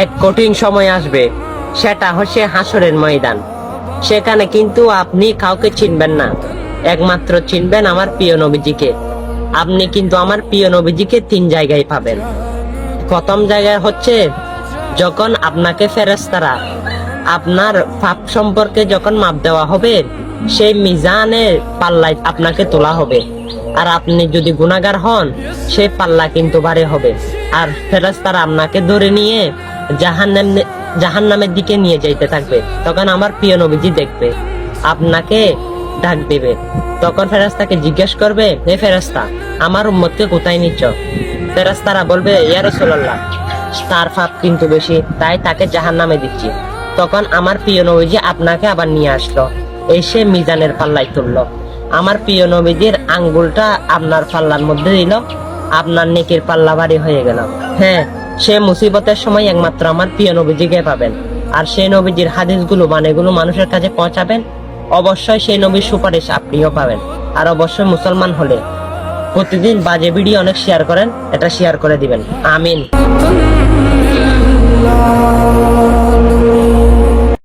এক কঠিন সময় আসবে, সেটা হচ্ছে হাসরের ময়দান। সেখানে কিন্তু আপনি কাউকে চিনবেন না, একমাত্র চিনবেন আমার প্রিয় নবীজিকে। আপনি কিন্তু আমার প্রিয় নবীজিকে 3 জায়গায় পাবেন। প্রথম জায়গায় হচ্ছে যখন আপনাকে ফেরেশতারা আপনার পাপ সম্পর্কে যখন মাপ দেওয়া হবে, সেই মিজানের পাল্লায় আপনাকে তোলা হবে। আর আপনি যদি গুনাহগার হন, সেই পাল্লা কিন্তু ভারী হবে। আর ফেরেশতারা আপনাকে ধরে নিয়ে জাহান্নামের দিকে নিয়ে যাইতে থাকবে। তখন আমার প্রিয় নবীজি দেখবে, আপনাকে ডাক দেবে। তখন ফেরেশতাকে জিজ্ঞেস করবে, হে ফেরেশতা, আমার উম্মতকে কোথায় নিচ্ছ? ফেরেশতারা বলবে, ইয়া রাসূলুল্লাহ, তার পাপ কিন্তু বেশি, তাই তাকে জাহান্নামে দিচ্ছি। তখন আমার প্রিয় নবীজি আপনাকে আবার নিয়ে আসলো, এসে মিজানের পাল্লায় তুললো। আমার প্রিয় নবীজির আঙ্গুলটা আপনার পাল্লার মধ্যে দিল, আপনার নেকির পাল্লা ভারী হয়ে গেল। হ্যাঁ, সে মুসিবতের সময় একমাত্র আমার প্রিয় নবীজিকে পাবেন। আর সেই নবীজির হাদিসগুলো বাণীগুলো মানুষের কাছে পৌঁছাবেন, অবশ্যই সেই নবীর সুপারিশ আপনিও পাবেন। আর অবশ্যই মুসলমান হলে প্রতিদিন বাজে ভিডিও অনেক শেয়ার করেন, এটা শেয়ার করে দিবেন। আমিন।